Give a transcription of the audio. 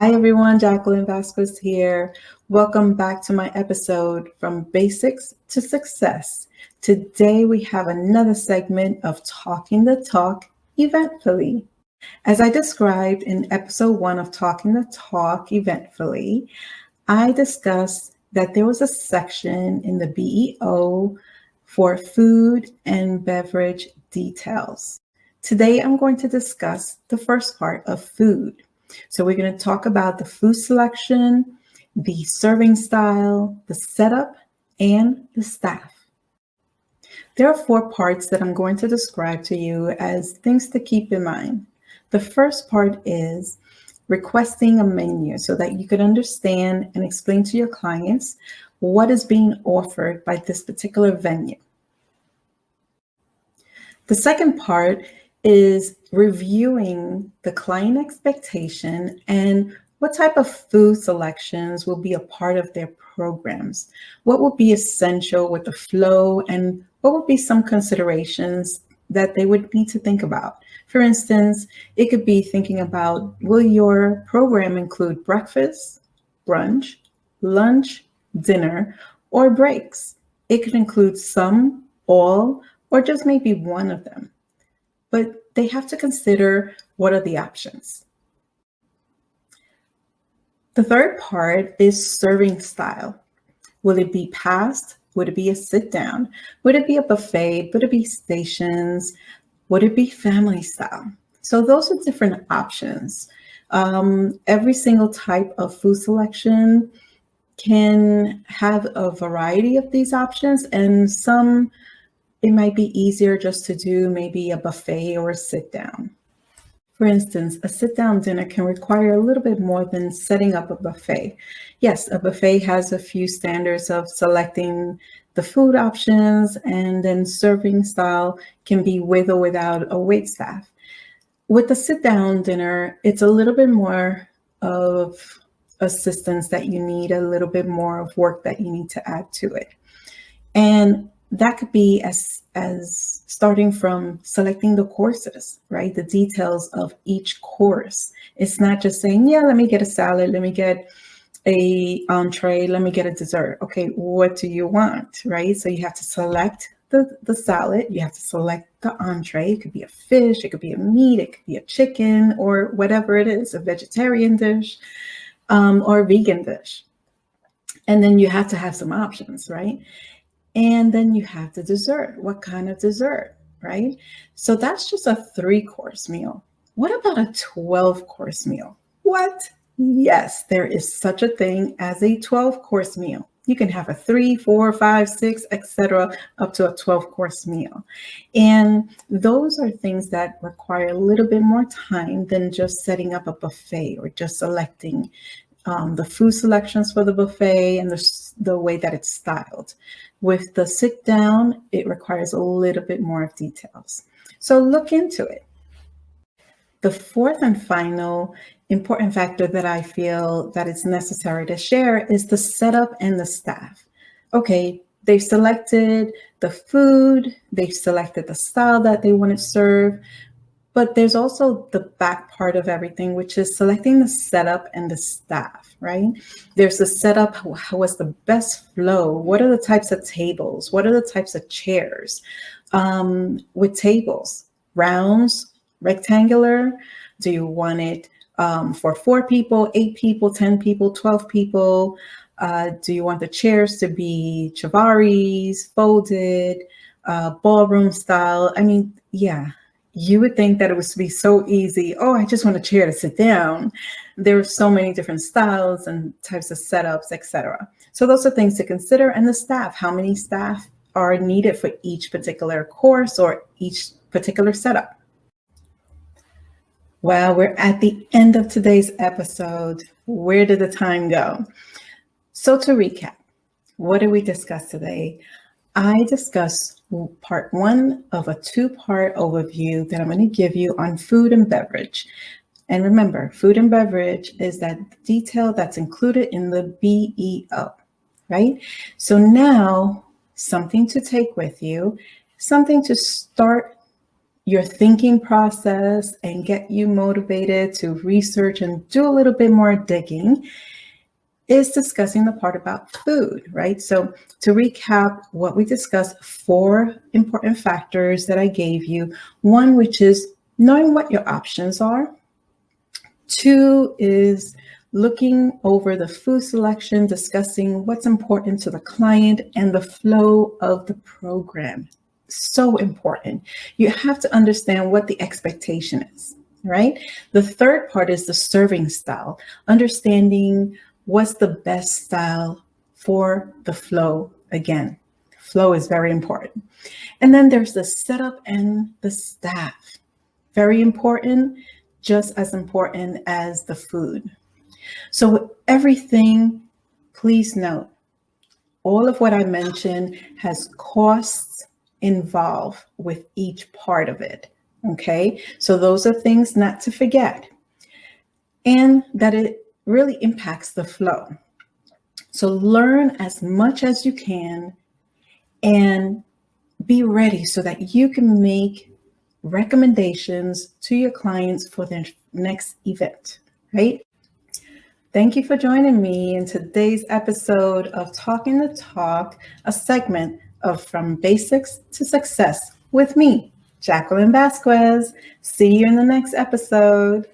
Hi everyone, Jacqueline Vazquez here. Welcome back to my episode From Basics to Success. Today we have another segment of Talking the Talk Eventfully. As I described in episode 1 of Talking the Talk Eventfully, I discussed that there was a section in the BEO for food and beverage details. Today I'm going to discuss the first part of food. So we're going to talk about the food selection, the serving style, the setup, and the staff. There are 4 parts that I'm going to describe to you as things to keep in mind. The first part is requesting a menu so that you can understand and explain to your clients what is being offered by this particular venue. The second part is reviewing the client expectation and what type of food selections will be a part of their programs. What will be essential with the flow, and what would be some considerations that they would need to think about. For instance, it could be thinking about, will your program include breakfast, brunch, lunch, dinner, or breaks? It could include some, all, or just maybe one of them. But they have to consider what are the options. The third part is serving style. Will it be passed? Would it be a sit down? Would it be a buffet? Would it be stations? Would it be family style? So those are different options. Every single type of food selection can have a variety of these options, and some it might be easier just to do maybe a buffet or a sit down. For instance, a sit-down dinner can require a little bit more than setting up a buffet. Yes, a buffet has a few standards of selecting the food options, and then serving style can be with or without a wait staff. With a sit-down dinner, it's a little bit more of assistance that you need, a little bit more of work that you need to add to it. And that could be as starting from selecting the courses, right? The details of each course. It's not just saying, yeah, let me get a salad, let me get a entree, let me get a dessert. Okay, what do you want, right? So you have to select the salad, you have to select the entree. It could be a fish, it could be a meat, it could be a chicken, or whatever it is, a vegetarian dish, or a vegan dish. And then you have to have some options, right? And then you have the dessert. What kind of dessert, right? So that's just a 3-course meal. What about a 12-course meal? What? Yes, there is such a thing as a 12-course meal. You can have a 3, 4, 5, 6, etc., up to a 12-course meal. And those are things that require a little bit more time than just setting up a buffet or just selecting the food selections for the buffet and the way that it's styled. With the sit down, it requires a little bit more of details. So look into it. The fourth and final important factor that I feel that it's necessary to share is the setup and the staff. Okay, they've selected the food, they've selected the style that they want to serve, but there's also the back part of everything, which is selecting the setup and the staff, right? There's the setup, what's the best flow? What are the types of tables? What are the types of chairs? With tables, rounds, rectangular? Do you want it for 4 people, 8 people, 10 people, 12 people? Do you want the chairs to be chivaris, folded, ballroom style? I mean, yeah. You would think that it would be so easy. Oh, I just want a chair to sit down. There are so many different styles and types of setups, etc. So those are things to consider. And the staff, how many staff are needed for each particular course or each particular setup? Well, we're at the end of today's episode. Where did the time go? So to recap, what did we discuss today? I discussed part 1 of a 2-part overview that I'm going to give you on food and beverage. And remember, food and beverage is that detail that's included in the BEO, right? So now, something to take with you, something to start your thinking process and get you motivated to research and do a little bit more digging is discussing the part about food, right? So to recap what we discussed, 4 important factors that I gave you. 1, which is knowing what your options are. 2 is looking over the food selection, discussing what's important to the client and the flow of the program. So important. You have to understand what the expectation is, right? The 3rd part is the serving style, understanding what's the best style for the flow. Again, flow is very important. And then there's the setup and the staff. Very important, just as important as the food. So with everything, please note, all of what I mentioned has costs involved with each part of it. Okay, so those are things not to forget, and that it really impacts the flow. So learn as much as you can and be ready so that you can make recommendations to your clients for their next event, right? Thank you for joining me in today's episode of Talking the Talk, a segment of From Basics to Success with me, Jacqueline Vazquez. See you in the next episode.